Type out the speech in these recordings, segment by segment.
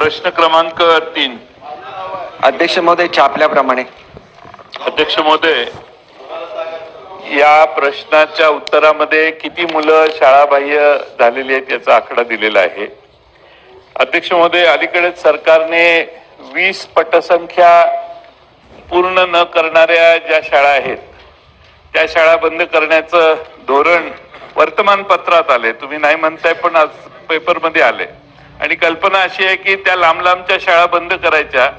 प्रश्न क्रमांक 3। अध्यक्ष महोदय, छापल्याप्रमाणे. अध्यक्ष महोदय, या प्रश्नाच्या उत्तरामध्ये किती मुलं शाळाबाह्य झालेली आहेत याचा आकडा दिलेला आहे. अध्यक्ष महोदय, अलीकडेच सरकारने 20 पटसंख्या पूर्ण न करणाऱ्या ज्या शाळा आहेत त्या शाळा बंद करण्याचं धोरण वर्तमानपत्रात आले. तुम्ही नाही म्हणताय पण आज पेपरमध्ये आले. आणि कल्पना अशी आहे की त्या लांब लांबच्या शाळा बंद करायच्या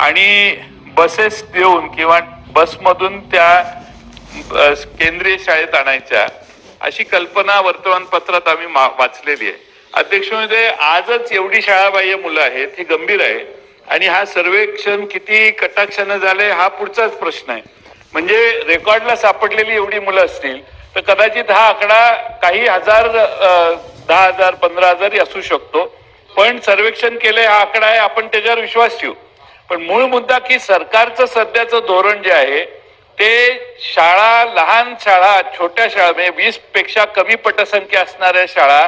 आणि बसेस देऊन किंवा बसमधून त्या केंद्रीय शाळेत आणायच्या, अशी कल्पना वर्तमानपत्रात आम्ही वाचलेली आहे. अध्यक्ष महोदय, आजच एवढी शाळाबाह्य मुलं आहेत, ही गंभीर आहे. आणि हा सर्वेक्षण किती कटाक्षानं झाले हा पुढचाच प्रश्न आहे. म्हणजे रेकॉर्डला सापडलेली एवढी मुलं असतील तर कदाचित हा आकडा काही हजार, 10,000, 15,000 असू शकतो. पण सर्वेक्षण केले हा आकडा आहे, आपण त्याच्यावर विश्वास ठेवू. पण मूळ मुद्दा की सरकारचं सध्याचं धोरण जे आहे ते शाळा, लहान शाळा, छोट्या शाळा म्हणजे 20 पेक्षा कमी पटसंख्या असणाऱ्या शाळा,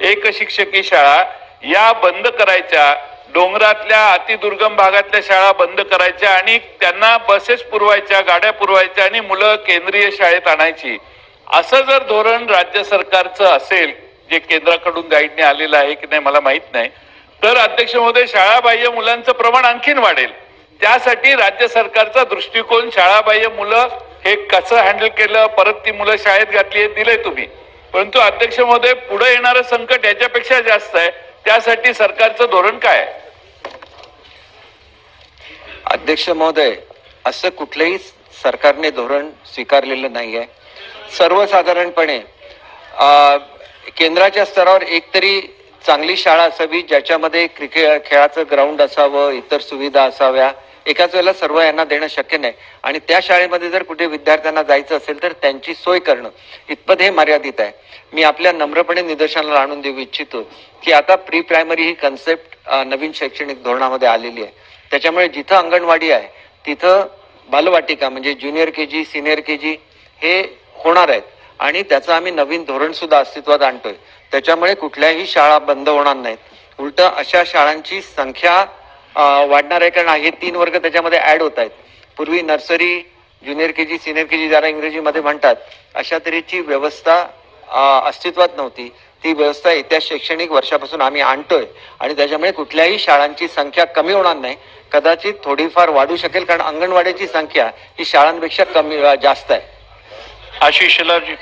एक शिक्षकी शाळा या बंद करायच्या, डोंगरातल्या अतिदुर्गम भागातल्या शाळा बंद करायच्या आणि त्यांना बसेस पुरवायच्या, गाड्या पुरवायच्या आणि मुलं केंद्रीय शाळेत आणायची. असं जर धोरण राज्य सरकारचं असेल, जे केंद्राकडून गाईडने आलेलं आहे की नाही मला माहित नाही, तर अध्यक्ष महोदय शाळाबाह्य मुलांचं प्रमाण आणखीन वाढेल. त्यासाठी राज्य सरकारचा दृष्टिकोन, शाळाबाह्य मुलं हे कसं हँडल केलं, परत ती मुलं शाळेत घातली दिलंय तुम्ही. परंतु अध्यक्ष महोदय, पुढे येणारं संकट याच्यापेक्षा जास्त आहे. त्यासाठी सरकारचं धोरण काय आहे? अध्यक्ष महोदय, असं कुठलंही सरकारने धोरण स्वीकारलेलं नाहीये. सर्वसाधारणपणे केंद्राच्या स्तरावर एकतरी चांगली शाळा असावी, ज्याच्यामध्ये क्रिकेट खेळाचं ग्राउंड असावं, इतर सुविधा असाव्या. एकाच वेळेला सर्व यांना देणं शक्य नाही. आणि त्या शाळेमध्ये जर कुठे विद्यार्थ्यांना जायचं असेल तर त्यांची सोय करणं इतपत हे मर्यादित आहे. मी आपल्या नम्रपणे निदर्शनाला आणून देऊ इच्छितो की आता प्री प्रायमरी ही कन्सेप्ट नवीन शैक्षणिक धोरणामध्ये आलेली आहे. त्याच्यामुळे जिथं अंगणवाडी आहे तिथं बालवाटिका म्हणजे ज्युनियर केजी, सिनियर केजी हे होणार आहेत. आणि त्याचं आम्ही नवीन धोरण सुद्धा अस्तित्वात आणतोय. त्याच्यामुळे कुठल्याही शाळा बंद होणार नाहीत. उलट अशा शाळांची संख्या वाढणार आहे, कारण हे 3 वर्ग त्याच्यामध्ये ऍड होत आहेत. पूर्वी nursery, junior KG, senior KG ज्याला इंग्रजीमध्ये म्हणतात, अशा तऱ्हेची व्यवस्था अस्तित्वात नव्हती. ती व्यवस्था येत्या शैक्षणिक वर्षापासून आम्ही आणतोय आणि त्याच्यामुळे कुठल्याही शाळांची संख्या कमी होणार नाही, कदाचित थोडीफार वाढू शकेल, कारण अंगणवाडीची संख्या ही शाळांपेक्षा कमी जास्त आहे. आशिष शेलारजी.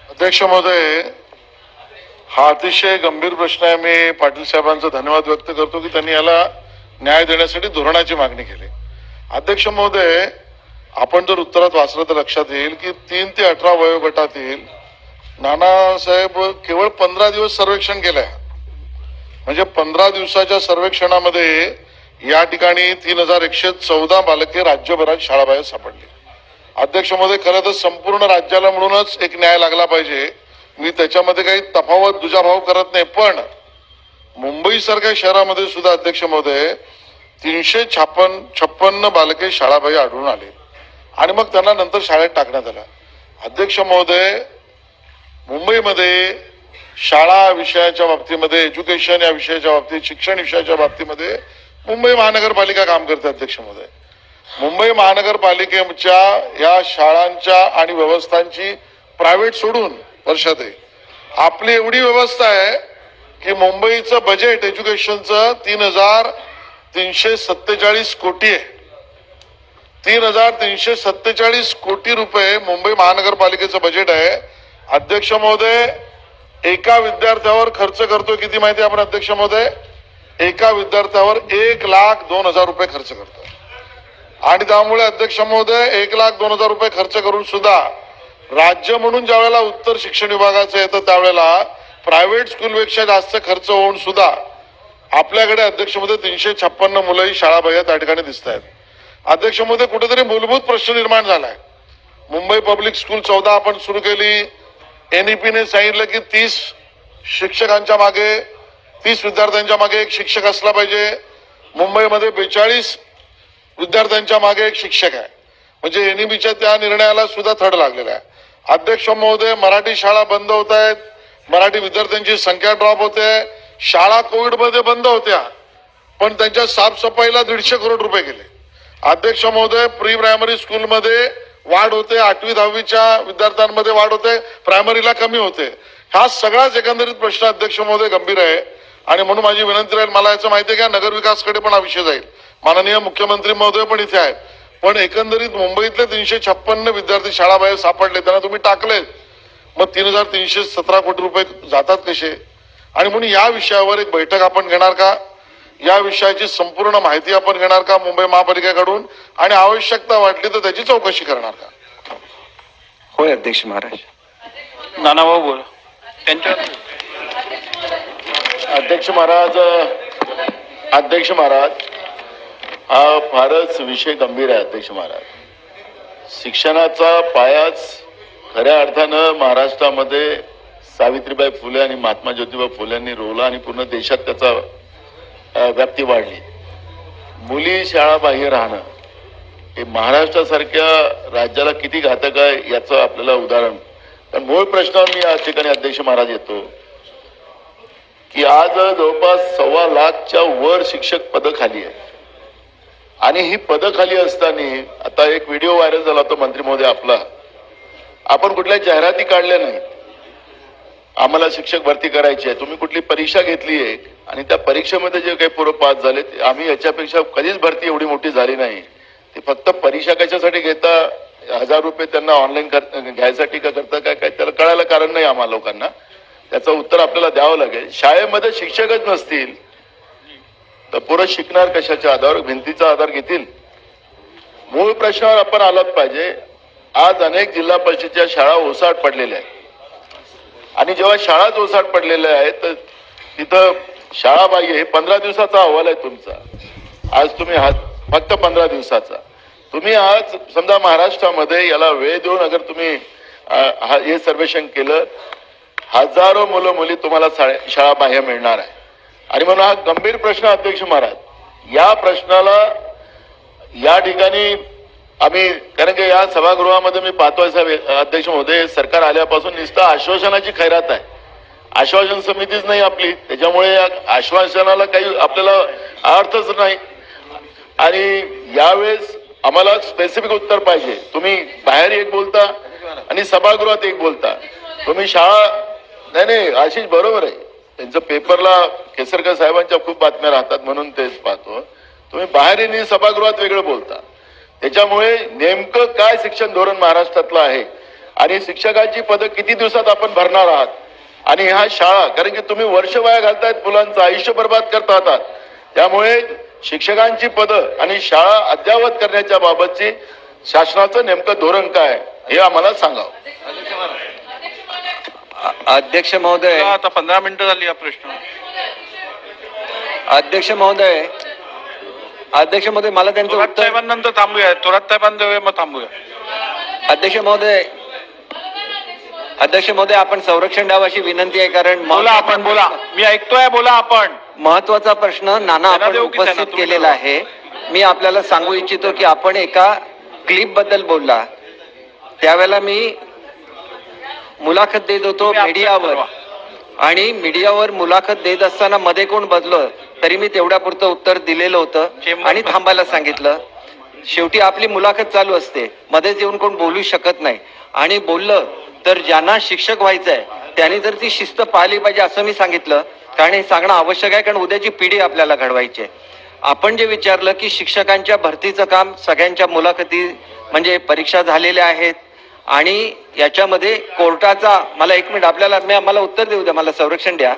अध्यक्ष महोदय, हा अतिशय गंभीर प्रश्न आहे. मी पाटील साहेबांचा धन्यवाद व्यक्त करतो की त्यांनी याला न्याय देण्यासाठी धोरणाची मागणी केली. अध्यक्ष महोदय, आपण जर उत्तरात वाचलं तर लक्षात येईल की 3 ते 18 वयोगटातील नानासाहेब केवळ 15 दिवस सर्वेक्षण केलंय. म्हणजे 15 दिवसाच्या सर्वेक्षणामध्ये या ठिकाणी 3114 बालके राज्यभरात शाळाबाहेर सापडली. अध्यक्ष महोदय, खरं तर संपूर्ण राज्याला मिळूनच एक न्याय लागला पाहिजे. मी त्याच्यामध्ये काही तफावत दुजाभाव करत नाही. पण मुंबई सारख्या शहरामध्ये सुद्धा अध्यक्ष महोदय 356 बालके शाळाबाह्य आढळून आले आणि मग त्यांना नंतर शाळेत टाकण्यात आलं. अध्यक्ष महोदय, मुंबईमध्ये शाळा विषयाच्या बाबतीमध्ये, एज्युकेशन या विषयाच्या बाबतीत, शिक्षण विषयाच्या बाबतीमध्ये मुंबई महानगरपालिका काम करते. अध्यक्ष महोदय, मुंबई महानगरपालिकेच्या या शाळांच्या आणि व्यवस्थांची प्रायव्हेट सोडून वर्षात आहे आपली एवढी व्यवस्था आहे की मुंबईचं बजेट एज्युकेशनचं 3,347 कोटी आहे. 3,347 कोटी रुपये मुंबई महानगरपालिकेचं बजेट आहे. अध्यक्ष महोदय, एका विद्यार्थ्यावर खर्च करतो किती माहिती आपण अध्यक्ष महोदय? एका विद्यार्थ्यावर 1,02,000 रुपये खर्च करतो. आणि त्यामुळे अध्यक्ष महोदय 1,02,000 रुपये खर्च करून सुद्धा राज्य म्हणून ज्या वेळेला उत्तर शिक्षण विभागाचं येतं त्यावेळेला प्रायव्हेट स्कूलपेक्षा जास्त खर्च होऊन सुद्धा आपल्याकडे अध्यक्ष महोदय 356 मुलंही शाळाबाह्य त्या ठिकाणी दिसत आहेत. अध्यक्ष महोदय, कुठेतरी मूलभूत प्रश्न निर्माण झालाय. मुंबई पब्लिक स्कूल 14 आपण सुरू केली. NEP-ने सांगितलं की 30 शिक्षकांच्या मागे 30 विद्यार्थ्यांच्या मागे एक शिक्षक असला पाहिजे. मुंबईमध्ये 42 विद्यार्थ्यांच्या मागे एक शिक्षक आहे. म्हणजे NEP-च्या त्या निर्णयाला सुद्धा थड लागलेला आहे. अध्यक्ष महोदय, मराठी शाळा बंद होत आहेत, मराठी विद्यार्थ्यांची संख्या ड्रॉप होते, शाळा कोविडमध्ये बंद होत्या, पण त्यांच्या साफसफाईला 150 करोड रुपये गेले. अध्यक्ष महोदय, प्री प्रायमरी स्कूलमध्ये वाढ होते, 8वी 10वीच्या विद्यार्थ्यांमध्ये वाढ होते, प्रायमरीला कमी होते. हा सगळाच एकंदरीत प्रश्न अध्यक्ष महोदय गंभीर आहे. आणि म्हणून माझी विनंती राहील, मला याचं माहिती आहे की नगर विकासकडे पण हा विषय जाईल, माननीय मुख्यमंत्री महोदय पण इथे आहेत, पण एकंदरीत मुंबईतले 356 विद्यार्थी शाळाबाहेर सापडले, त्यांना तुम्ही टाकले, मग 3,317 कोटी रुपये जातात कसे? आणि म्हणून या विषयावर एक बैठक आपण घेणार का? या विषयाची संपूर्ण माहिती आपण घेणार का मुंबई महापालिकेकडून? आणि आवश्यकता वाटली तर त्याची चौकशी करणार का? होय अध्यक्ष महाराज. नानाभाऊ बोला त्यांच्या. अध्यक्ष महाराज, हा फारच विषय गंभीर आहे. अध्यक्ष महाराज, शिक्षणाचा पायाच खऱ्या अर्थानं महाराष्ट्रामध्ये सावित्रीबाई फुले आणि महात्मा ज्योतिबा फुलेंनी रोवला आणि पूर्ण देशात त्याचा व्याप्ती वाढली. मुली शाळा बाहेर राहणं हे महाराष्ट्रासारख्या राज्याला किती घातक आहे याचं आपल्याला उदाहरण. पण मूळ प्रश्नावर मी या ठिकाणी अध्यक्ष महाराज येतो की आज जवळपास 1.25 लाखच्या वर शिक्षक पदं खाली आहेत. आणि ही पदं खाली असताना आता एक व्हिडिओ व्हायरल झाला होता मंत्री महोदय आपला, आपण कुठल्या जाहिराती काढल्या नाहीत, आम्हाला शिक्षक भरती करायची आहे, तुम्ही कुठली परीक्षा घेतली आहे आणि त्या परीक्षेमध्ये जे काही पोरं पास झाले, आम्ही याच्यापेक्षा कधीच भरती एवढी मोठी झाली नाही. ते फक्त परीक्षा कशासाठी घेता, 1000 रुपये त्यांना ऑनलाईन घ्यायसाठी का करता काय त्याला कळायला कारण नाही आम्हाला लोकांना. त्याचं उत्तर आपल्याला द्यावं लागेल. शाळेमध्ये शिक्षकच नसतील तर पोरं शिकणार कशाच्या आधार? भिंतीचा आधार घेतील? मूळ प्रश्नावर आपण आलाच पाहिजे. आज अनेक जिल्हा परिषदेच्या शाळा ओसाड पडलेल्या आहेत आणि जेव्हा शाळाच ओसाड पडलेल्या आहेत तर तिथं शाळा बाह्य हे 15 दिवसाचा अहवाल आहे तुमचा. आज तुम्ही फक्त 15 दिवसाचा तुम्ही आज समजा महाराष्ट्रामध्ये याला वेळ देऊन अगर तुम्ही हे सर्वेक्षण केलं, हजारो मुलं मुली तुम्हाला शाळा बाह्य मिळणार आहे. आणि म्हणून हा गंभीर प्रश्न अध्यक्ष महाराज, या प्रश्नाला या ठिकाणी आम्ही, कारण की या सभागृहामध्ये मी पाहतोय साहेब अध्यक्ष महोदय, सरकार आल्यापासून नुसतं आश्वासनाची खैरात आहे. आश्वासन समितीच नाही आपली, त्याच्यामुळे या आश्वासनाला काही आपल्याला अर्थच नाही. आणि यावेळेस आम्हाला स्पेसिफिक उत्तर पाहिजे. तुम्ही बाहेर एक बोलता आणि सभागृहात एक बोलता. तुम्ही शाळा नाही आशिष बरोबर आहे, त्यांचं पेपरला केसरकर साहेबांच्या खूप बातम्या राहतात म्हणून तेच पाहतो. तुम्ही बाहेर आणि सभागृहात वेगळं बोलता. त्याच्यामुळे नेमकं काय शिक्षण धोरण महाराष्ट्रातलं आहे आणि शिक्षकांची पदं किती दिवसात आपण भरणार आहात आणि ह्या शाळा, कारण की तुम्ही वर्ष वाया घालतायत, मुलांचं आयुष्य बर्बाद करता आहात. त्यामुळे शिक्षकांची पदं आणि शाळा अद्ययावत करण्याच्या बाबतची शासनाचं नेमकं धोरण काय हे आम्हाला सांगावं. अध्यक्ष महोदय, आता 15 मिनिटं झाली हा प्रश्न. अध्यक्ष महोदय, मला त्यांचं थोरात उत्तर. साहेबांनंतर थांबूया, थोरात साहेबांना मग थांबूया. अध्यक्ष महोदय, आपण संरक्षण द्यावं अशी विनंती आहे, कारण बोला आपण, बोला, मी ऐकतोय, बोला आपण. महत्वाचा प्रश्न नाना आपण देऊ की त्यांना? उपस्थित तुम्ही केलेला आहे. मी आपल्याला सांगू इच्छितो की आपण एका क्लिप बद्दल बोलला, त्यावेळेला मी मुलाखत देत होतो मीडियावर, आणि मीडियावर मुलाखत देत असताना मध्ये कोण बदलं तरी मी तेवढ्यापुरतं उत्तर दिलेलं होतं आणि थांबायला सांगितलं. शेवटी आपली मुलाखत चालू असते, मध्येच येऊन कोण बोलू शकत नाही. आणि बोललं तर ज्यांना शिक्षक व्हायचं आहे त्यांनी तर ती शिस्त पाळली पाहिजे असं मी सांगितलं, कारण हे सांगणं आवश्यक आहे, कारण उद्याची पिढी आपल्याला घडवायची आहे. आपण जे विचारलं की शिक्षकांच्या भरतीचं काम, सगळ्यांच्या मुलाखती म्हणजे परीक्षा झालेल्या आहेत आणि याच्यामध्ये कोर्टाचा, मला 1 मिनिट मला उत्तर देऊ द्या, मला संरक्षण द्या,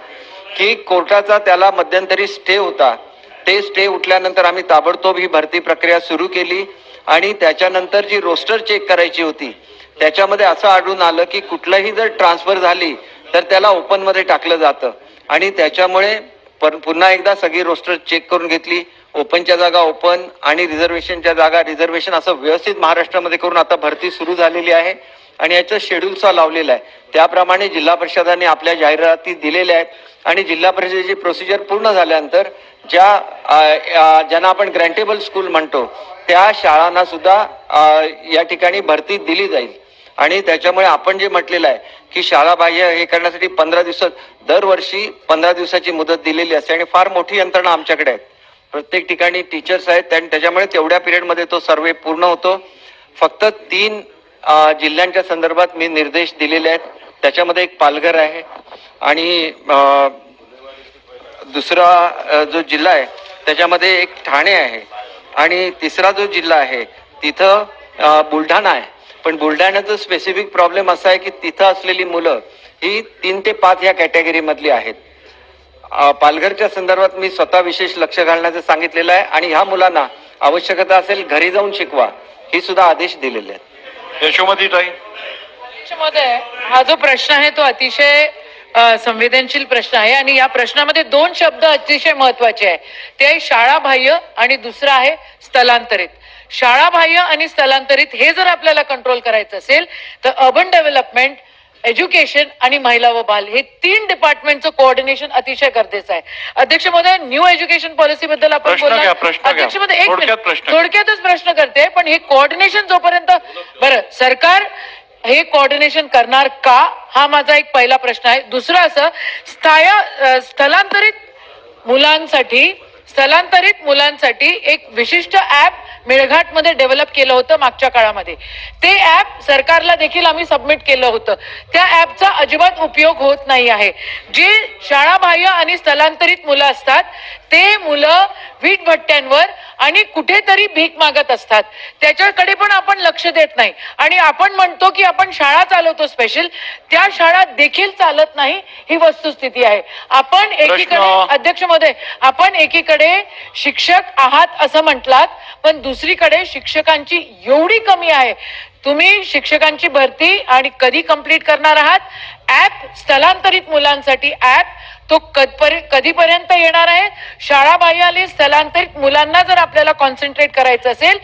की कोर्टाचा त्याला मध्यंतरी स्टे होता. ते स्टे उठल्यानंतर आम्ही ताबडतोब ही भरती प्रक्रिया सुरू केली आणि त्याच्यानंतर जी रोस्टर चेक करायची होती त्याच्यामध्ये असं आढळून आलं की कुठलाही जर ट्रान्सफर झाली तर त्याला ओपन मध्ये टाकलं जातं आणि त्याच्यामुळे पुन्हा एकदा सगळी रोस्टर चेक करून घेतली. ओपनच्या जागा ओपन आणि रिझर्वेशनच्या जागा रिझर्वेशन, असं व्यवस्थित महाराष्ट्रामध्ये करून आता भरती सुरू झालेली आहे आणि याचं शेड्यूलचा लावलेला आहे. त्याप्रमाणे जिल्हा परिषदांनी आपल्या जाहिराती दिलेल्या आहेत आणि जिल्हा परिषदेची प्रोसिजर पूर्ण झाल्यानंतर ज्यांना आपण ग्रँटेबल स्कूल म्हणतो त्या शाळांना सुद्धा या ठिकाणी भरती दिली जाईल. आणि त्याच्यामुळे आपण जे म्हटलेलं आहे की शाळा बाह्य हे करण्यासाठी 15 दिवसात दरवर्षी 15 दिवसाची मुदत दिलेली असते आणि फार मोठी यंत्रणा आमच्याकडे आहे. प्रत्येक ठिकाणी टीचर्स आहेत आणि त्याच्यामुळे तेवढ्या पिरियडमध्ये तो सर्वे पूर्ण होतो. फक्त 3 जिल्ह्यांच्या संदर्भात मी निर्देश दिलेले आहेत. त्याच्यामध्ये एक पालघर आहे आणि दुसरा जो जिल्हा आहे त्याच्यामध्ये एक ठाणे आहे आणि तिसरा जो जिल्हा आहे तिथं बुलढाणा आहे. पण बुलढाण्याचं स्पेसिफिक प्रॉब्लेम असा आहे की तिथं असलेली मुलं ही 3 ते 5 या कॅटेगरीमधली आहेत. पालघरच्या संदर्भात मी स्वतः विशेष लक्ष घालण्याचं सांगितलेलं आहे आणि ह्या मुलांना आवश्यकता असेल घरी जाऊन शिकवा ही सुद्धा आदेश दिलेले आहेत. यशोमती ताई. महोदय, हा जो प्रश्न आहे तो अतिशय संवेदनशील प्रश्न आहे आणि या प्रश्नामध्ये 2 शब्द अतिशय महत्वाचे आहे. ते आहे शाळा बाह्य आणि दुसरा आहे स्थलांतरित. शाळा बाह्य आणि स्थलांतरित हे जर आपल्याला कंट्रोल करायचं असेल तर अर्बन डेव्हलपमेंट, एज्युकेशन आणि महिला व बाल हे 3 डिपार्टमेंटचं कोऑर्डिनेशन अतिशय गरजेचं आहे. अध्यक्ष महोदय, न्यू एज्युकेशन पॉलिसी बद्दल आपण बोलला. अध्यक्ष महोदय, एक मिनिट, थोडक्यातच प्रश्न करते. पण हे कोऑर्डिनेशन जोपर्यंत बरं सरकार हे कोऑर्डिनेशन करणार का, हा माझा एक पहिला प्रश्न आहे. दुसरं असं स्थलांतरित मुलांसाठी एक विशिष्ट ऍप मेळघाटमध्ये डेव्हलप केलं होतं मागच्या काळामध्ये. ते ऍप सरकारला देखील आम्ही सबमिट केलं होतं. त्या ऍपचा अजिबात उपयोग होत नाही आहे. जे शाळाबाह्य आणि स्थलांतरित मुलं असतात ते मुलं वीट भट्ट्यांवर आणि कुठेतरी भीक मागत असतात. त्याच्याकडे पण आपण लक्ष देत नाही आणि आपण म्हणतो की आपण शाळा चालवतो स्पेशल, त्या शाळा देखील चालत नाही ही वस्तुस्थिती आहे. आपण एकीकडे अध्यक्ष महोदय, आपण एकीकडे शिक्षक आहात असं म्हटलात पण दुसरीकडे शिक्षकांची एवढी कमी आहे. तुम्ही शिक्षकांची भरती आणि कधी कंप्लीट करणार आहात? ऍप स्थलांतरित मुलांसाठी ऍप तो कधीपर्यंत येणार आहे? शाळाबाह्य आणि स्थलांतरित मुलांना जर आपल्याला कॉन्सन्ट्रेट करायचं असेल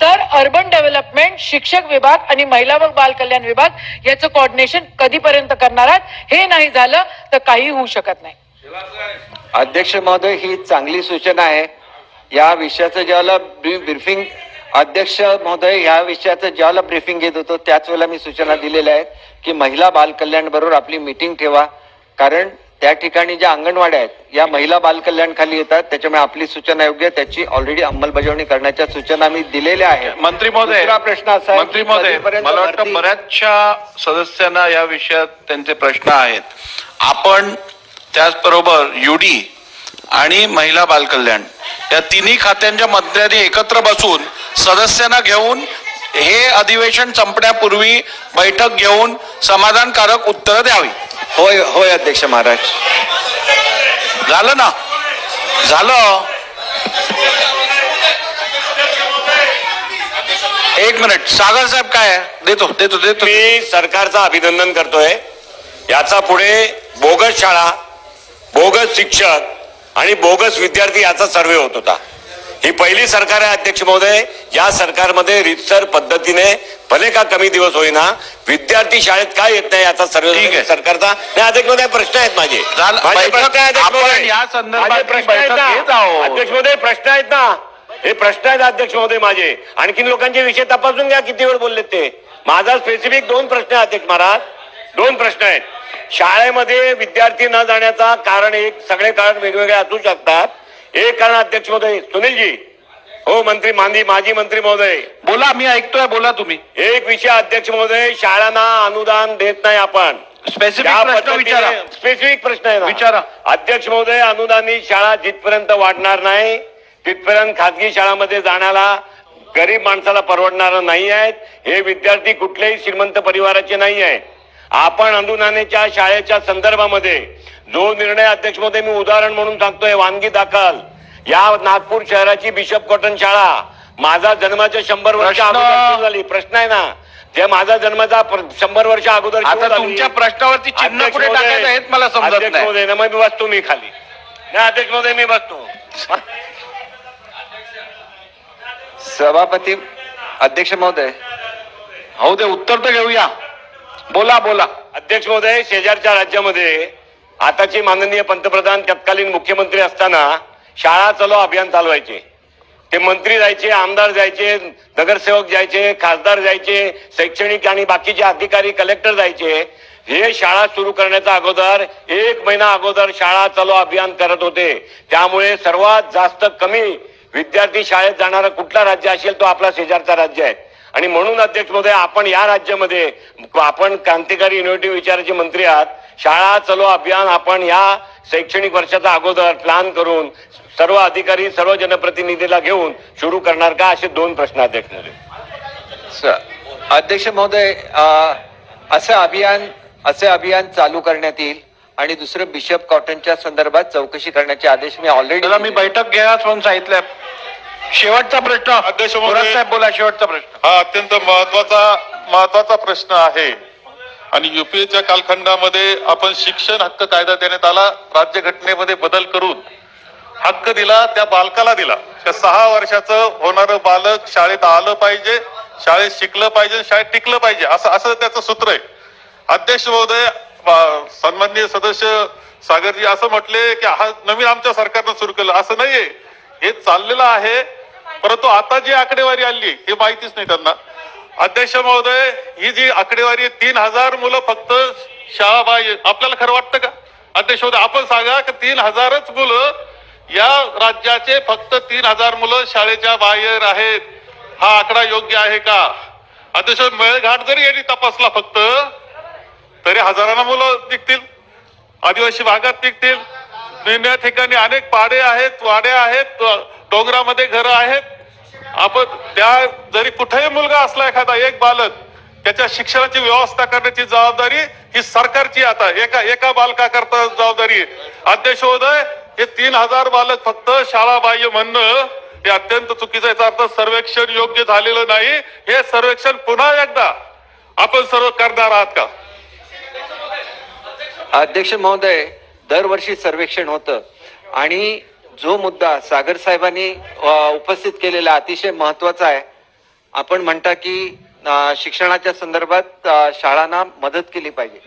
तर अर्बन डेव्हलपमेंट, शिक्षक विभाग आणि महिला व बाल कल्याण विभाग याचं कोऑर्डिनेशन कधीपर्यंत करणार आहात? हे नाही झालं तर काही होऊ शकत नाही. अध्यक्ष महोदय, ही चांगली सूचना आहे. या विषयाचं ज्याला ब्रीफिंग अध्यक्ष महोदय ह्या विषयाचं ज्याला ब्रीफिंग घेत होतो त्याच वेळेला मी सूचना दिलेल्या आहेत की महिला बाल कल्याण बरोबर आपली मीटिंग ठेवा. कारण त्या ठिकाणी ज्या अंगणवाड्या आहेत या महिला बाल कल्याण खाली येतात. त्याच्यामुळे आपली सूचना योग्य, त्याची ऑलरेडी अंमलबजावणी करण्याच्या सूचना मी दिलेल्या आहेत. मंत्री महोदय, दुसरा प्रश्न असा आहे, मंत्री महोदय, मला वाटतं बऱ्याचशा सदस्यांना या विषयात त्यांचे प्रश्न आहेत. आपण त्याचबरोबर युडी आणि महिला बाल कल्याण या तिन्ही खात्यांच्या मंत्र्यांनी एकत्र बसून सदस्यांना घेऊन हे अधिवेशन संपण्यापूर्वी बैठक घेऊन समाधानकारक उत्तर द्यावी. होय होय अध्यक्ष महाराज. झालं ना? झालं. एक मिनिट, सागर साहेब काय देतो. मी सरकारचं अभिनंदन करतोय. याचा पुढे बोगस शाळा, बोगस शिक्षक आणि बोगस विद्यार्थी याचा सर्वे होत होता. ही पहिली सरकार आहे अध्यक्ष महोदय. या सरकारमध्ये रीतसर पद्धतीने भले का कमी दिवस होईना विद्यार्थी शाळेत काय येत नाही याचा सर्वे सरकारचा. नाही अध्यक्ष महोदय, प्रश्न आहेत माझे प्रश्न आहेत अध्यक्ष महोदय, प्रश्न आहेत ना, हे प्रश्न आहेत अध्यक्ष महोदय माझे. आणखीन लोकांचे विषय तपासून घ्या किती वेळ बोलले ते. माझा स्पेसिफिक 2 प्रश्न आहे अध्यक्ष महाराज, 2 प्रश्न आहेत. शाळेमध्ये विद्यार्थी न जाण्याचा कारण एक, सगळे कारण वेगवेगळे असू शकतात. एक कारण अध्यक्ष महोदय, सुनीलजी, हो मंत्री माजी मंत्री महोदय बोला, मी ऐकतोय, बोला तुम्ही. एक विषय अध्यक्ष महोदय, शाळांना अनुदान देत नाही आपण. स्पेसिफिक प्रश्न विचारा. स्पेसिफिक प्रश्न आहे विचारा अध्यक्ष महोदय. अनुदानी शाळा जिथपर्यंत वाढणार नाही तिथपर्यंत खाजगी शाळांमध्ये जाण्याला गरीब माणसाला परवडणार नाही आहेत. हे विद्यार्थी कुठल्याही श्रीमंत परिवाराचे नाही आहेत. आपण अनुदानाच्या शाळेच्या संदर्भामध्ये जो निर्णय अध्यक्ष महोदय मी उदाहरण म्हणून सांगतोय, वानगी दाखल या नागपूर शहराची बिशप कॉटन शाळा माझा जन्माच्या 100 वर्ष अगोदर झाली. प्रश्न आहे ना, ते माझा जन्माचा 100 वर्ष अगोदर. आता तुमच्या प्रश्नावरती चिन्ह कुठे टाकायचं हेच मला समजत नाही. अध्यक्ष महोदय ना, मी बसतो, मी खाली. नाही अध्यक्ष महोदय, मी बसतो. सभापती अध्यक्ष महोदय, हो दे, उत्तर तर घेऊया. बोला. अध्यक्ष महोदय, शेजारच्या राज्यामध्ये आताचे माननीय पंतप्रधान तत्कालीन मुख्यमंत्री असताना शाळा चलो अभियान चालवायचे. ते मंत्री जायचे, आमदार जायचे, नगरसेवक जायचे, खासदार जायचे, शैक्षणिक आणि बाकीचे अधिकारी, कलेक्टर जायचे. हे शाळा सुरू करण्याच्या अगोदर 1 महिना अगोदर शाळा चालू अभियान करत होते. त्यामुळे सर्वात जास्त कमी विद्यार्थी शाळेत जाणारं कुठलं राज्य असेल तो आपला शेजारचा राज्य आहे. आणि म्हणून अध्यक्ष महोदय, आपण या राज्यामध्ये आपण क्रांतिकारी इनोव्हेटिव्ह विचाराचे मंत्री आहात. शाळा चलो अभियान आपण या शैक्षणिक वर्षाचा अगोदर प्लॅन करून सर्व अधिकारी, सर्व जनप्रतिनिधीला घेऊन सुरू करणार का, असे 2 प्रश्न अध्यक्ष महोदय. अध्यक्ष महोदय, असे अभियान चालू करण्यात येईल. आणि दुसरं, बिशप कॉटनच्या संदर्भात चौकशी करण्याचे आदेश मी ऑलरेडी मी बैठक घ्या म्हणून सांगितलंय. शेवटचा प्रश्न अध्यक्ष महोदय, साहेब बोला. शेवटचा प्रश्न हा अत्यंत महत्वाचा प्रश्न आहे. आणि युपीएच्या कालखंडामध्ये आपण शिक्षण हक्क कायदा देण्यात आला, राज्यघटनेमध्ये बदल करून हक्क दिला, त्या बालकाला दिला. त्या 6 वर्षाचं होणारं बालक शाळेत आलं पाहिजे, शाळेत शिकलं पाहिजे, शाळेत टिकलं पाहिजे, असं त्याचं सूत्र आहे. अध्यक्ष महोदय, सन्माननीय सदस्य सागरजी असं म्हटले की हा नवीन आमच्या सरकारनं सुरू केलं, असं नाहीये. हे चाललेलं आहे, परंतु आता जी आकडेवारी आली हे माहितीच नाही त्यांना. अध्यक्ष महोदय, ही जी आकडेवारी 3000 मुलं फक्त शाळा बाह्य, आपल्याला खरं वाटतं का? अध्यक्ष महोदय, आपण सांगा की 3000च मुलं या राज्याचे, फक्त 3000 मुलं शाळेच्या बाहेर आहेत. हा आकडा योग्य आहे का? अध्यक्ष, मेळघाट जरी यांनी तपासला फक्त तरी हजारांना मुलं निघतील, आदिवासी भागात निघतील. निम्या ठिकाणी अनेक पाडे आहेत, वाड्या आहेत, डोंगरामध्ये घरं आहेत. आपण त्या जरी कुठेही मुलगा असला एखादा एक बालक, त्याच्या शिक्षणाची व्यवस्था करण्याची जबाबदारी ही सरकारची. आता एका बालकाकरता जबाबदारी आहे. अध्यक्ष महोदय, हे 3000 बालक फक्त शाळा बाह्य म्हणणं हे अत्यंत चुकीचं. याचा अर्थ सर्वेक्षण योग्य झालेलं नाही. हे सर्वेक्षण पुन्हा एकदा आपण सर्व करणार आहात का? अध्यक्ष महोदय, दरवर्षी सर्वेक्षण होतं. आणि जो मुद्दा सागर साहेबांनी उपस्थित केलेला अतिशय महत्वाचा आहे. आपण म्हणता की शिक्षणाच्या संदर्भात शाळांना मदत केली पाहिजे.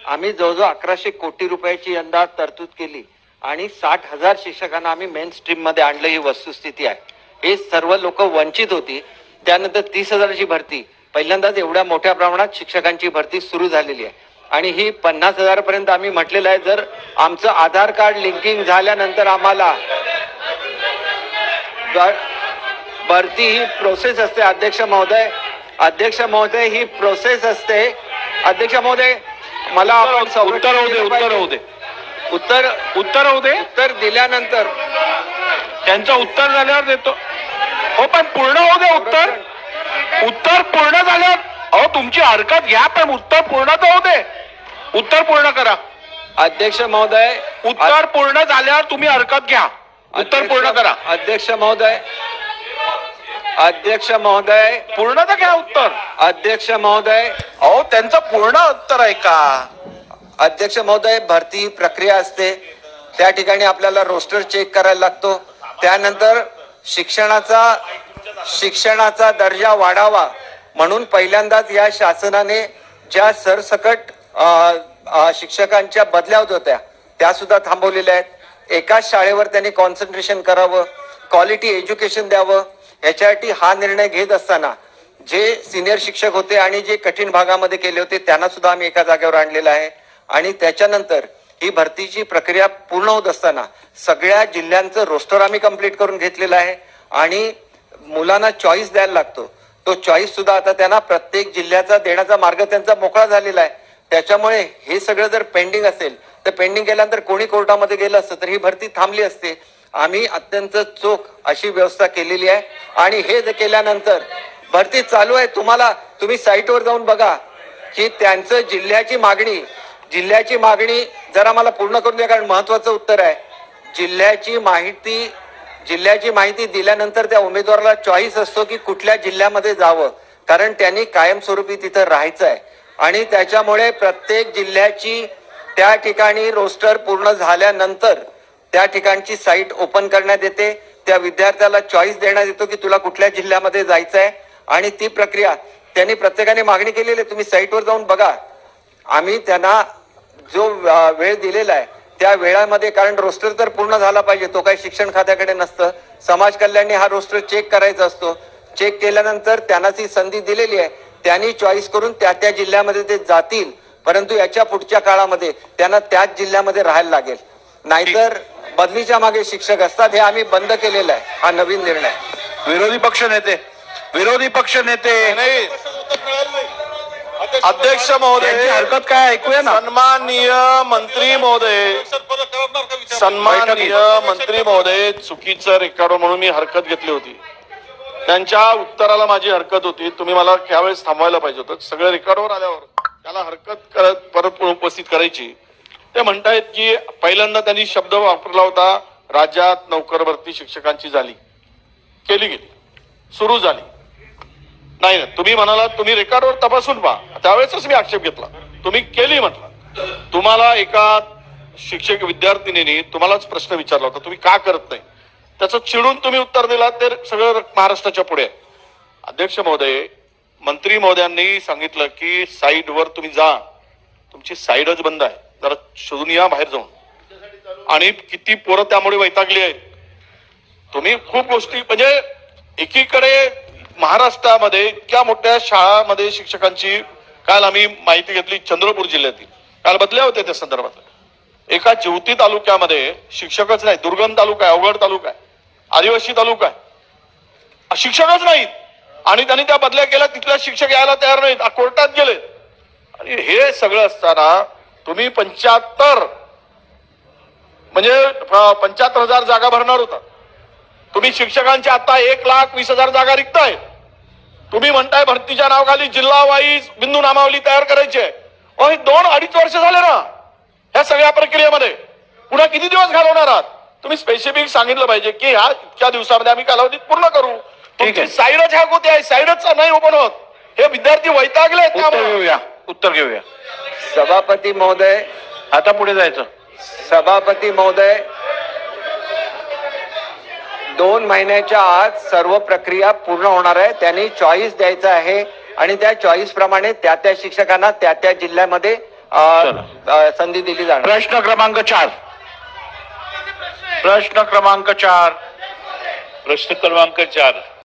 आम्ही जवळजवळ 1100 कोटी रुपयाची यंदा तरतूद केली आणि 60,000 शिक्षकांना आम्ही मेन स्ट्रीम मध्ये आणलं. ही वस्तुस्थिती आहे. हे सर्व लोक वंचित होती. त्यानंतर 30,000ची भरती, पहिल्यांदाच एवढ्या मोठ्या प्रमाणात शिक्षकांची भरती सुरू झालेली आहे. आणि ही 50,000 पर्यंत आम्ही म्हटलेलं आहे. जर आमचं आधार कार्ड लिंकिंग झाल्यानंतर आम्हाला भरती ही प्रोसेस असते. अध्यक्ष महोदय, ही प्रोसेस असते. अध्यक्ष महोदय, मला आपण उत्तर दिल्यानंतर त्यांचं उत्तर झाल्यावर देतो. हो, पण पूर्ण होऊ दे उत्तर पूर्ण झाल्यावर. अहो, तुमची हरकत घ्या, पण उत्तर पूर्ण तर होऊ दे. उत्तर पूर्ण करा. अध्यक्ष महोदय, उत्तर पूर्ण झाल्यावर तुम्ही हरकत घ्या. उत्तर पूर्ण करा. अध्यक्ष महोदय, पूर्ण तर घ्या उत्तर. अध्यक्ष महोदय, अहो, त्यांचं पूर्ण उत्तर आहे का? अध्यक्ष महोदय, भरती प्रक्रिया असते. त्या ठिकाणी आपल्याला रोस्टर चेक करायला लागतो. त्यानंतर शिक्षणाचा दर्जा वाढावा म्हणून पहिल्यांदाच या शासनाने ज्या सरसकट शिक्षकांच्या बदल्या होत होत्या त्या सुद्धा थांबवलेल्या आहेत. एकाच शाळेवर त्यांनी कॉन्सन्ट्रेशन करावं, क्वालिटी एज्युकेशन द्यावं, याच्यासाठी हा निर्णय घेत असताना जे सिनियर शिक्षक होते आणि जे कठीण भागामध्ये केले होते त्यांना सुद्धा आम्ही एका जागेवर आणलेलं आहे. आणि त्याच्यानंतर ही भरतीची प्रक्रिया पूर्ण होत असताना सगळ्या जिल्ह्यांचं रोस्टर आम्ही कंप्लीट करून घेतलेलं आहे. आणि मुलांना चॉईस द्यायला लागतो. तो चॉईस सुद्धा आता त्यांना प्रत्येक जिल्ह्याचा देण्याचा मार्ग त्यांचा मोकळा झालेला आहे. त्याच्यामुळे हे सगळं जर पेंडिंग असेल तर पेंडिंग केल्यानंतर कोणी कोर्टामध्ये गेलं असतं तर ही भरती थांबली असते. आम्ही अत्यंत चोख अशी व्यवस्था केलेली आहे. आणि हे केल्यानंतर भरती चालू आहे. तुम्ही साईटवर जाऊन बघा की त्यांचं जिल्ह्याची मागणी जरा मला पूर्ण करून द्या, कारण महत्वाचं उत्तर आहे. जिल्ह्याची माहिती दिल्यानंतर त्या उमेदवाराला चॉईस असतो की कुठल्या जिल्ह्यामध्ये जावं, कारण त्यांनी कायमस्वरूपी तिथं राहायचं आहे. आणि त्याच्यामुळे प्रत्येक जिल्ह्याची त्या ठिकाणी रोस्टर पूर्ण झाल्यानंतर त्या ठिकाणची साईट ओपन करण्यात येते. त्या विद्यार्थ्याला चॉईस देण्यात येतो की तुला कुठल्या जिल्ह्यामध्ये जायचं आहे. आणि ती प्रक्रिया त्यांनी प्रत्येकाने मागणी केलेली आहे. तुम्ही साईटवर जाऊन बघा. आम्ही त्यांना जो वेळ दिलेला आहे त्या वेळामध्ये, कारण रोस्टर तर पूर्ण झाला पाहिजे, तो काही शिक्षण खात्याकडे नसतं. समाज कल्याणने हा रोस्टर चेक करायचा असतो. चेक केल्यानंतर त्यांना ती संधी दिलेली आहे, त्यांनी चॉईस करून त्या त्या जिल्ह्यामध्ये ते जातील. परंतु याच्या पुढच्या काळामध्ये त्यांना त्याच जिल्ह्यामध्ये राहायला लागेल, नाहीतर बदलीच्या मागे शिक्षक असतात. हे आम्ही बंद केलेलं आहे, हा नवीन निर्णय. विरोधी पक्ष नेते अध्यक्ष महोदय, त्यांची हरकत काय ऐकूया ना. सन्माननीय मंत्री महोदय, चुकीचं रेकॉर्ड म्हणून मी हरकत घेतली होती. त्यांच्या उत्तराला माझी हरकत होती. तुम्ही मला त्यावेळेस थांबवायला पाहिजे होतं. सगळं रेकॉर्डवर आल्यावर त्याला हरकत करत परत उपस्थित करायची. ते म्हणतायत की पहिल्यांदा त्यांनी शब्द वापरला होता, राज्यात नोकर भरती शिक्षकांची झाली, केली गेली, सुरू झाली. नाही, तुम्ही म्हणाला तुम्ही रेकॉर्डवर तपासून पहा. त्यावेळेसच मी आक्षेप घेतला. तुम्ही केली म्हटलं. तुम्हाला एका शिक्षक विद्यार्थिनीने तुम्हालाच प्रश्न विचारला होता, तुम्ही का करत नाही, त्याचं चिडून तुम्ही उत्तर दिला. ते सगळं महाराष्ट्राच्या पुढे. अध्यक्ष महोदय, मंत्री महोदयांनी सांगितलं की साईडवर तुम्ही जा. तुमची साईडच बंद आहे, जरा शोधून या बाहेर जाऊन. आणि किती पोरं त्यामुळे वैतागली आहेत. तुम्ही खूप गोष्टी, म्हणजे एकीकडे महाराष्ट्रामध्ये इतक्या मोठ्या शाळांमध्ये शिक्षकांची काल आम्ही माहिती घेतली. चंद्रपूर जिल्ह्यातील काल बदल्या होत्या त्या संदर्भात. एका जिवती तालुक्यामध्ये शिक्षकच नाही, दुर्गम तालुका आहे, अवघड तालुका आहे, आदिवासी तालुका आहे, शिक्षकच नाहीत. आणि त्यांनी त्या बदल्या केल्या. तिथल्या शिक्षक यायला तयार नाहीत, कोर्टात गेले. आणि हे सगळं असताना तुम्ही 75 हजार जागा भरणार होता. तुम्ही शिक्षकांच्या आता 1,20,000 जागा रिक्त आहेत. तुम्ही म्हणताय भरतीच्या नावाखाली जिल्हा वाईज बिंदू नामावली तयार करायची आहे. हे 2-2.5 वर्ष झाले ना ह्या सगळ्या प्रक्रियेमध्ये. पुन्हा किती दिवस घालवणार आहात? तुम्ही स्पेसिफिक सांगितलं पाहिजे की ह्या इतक्या दिवसामध्ये आम्ही कालावधीत पूर्ण करू. तुमची साईडच ह्या होते आहे, साईडच नाही ओपन होत. हे विद्यार्थी वैतागले. उत्तर घेऊया. सभापती महोदय, आता पुढे जायचं. सभापती महोदय, 2 महिन्याच्या आत सर्व प्रक्रिया पूर्ण होणार आहे. त्यांनी चॉईस द्यायचं आहे आणि त्या चॉईस प्रमाणे त्या त्या शिक्षकांना त्या त्या जिल्ह्यामध्ये संधी दिली जाणार. प्रश्न क्रमांक 4. प्रश्न क्रमांक 4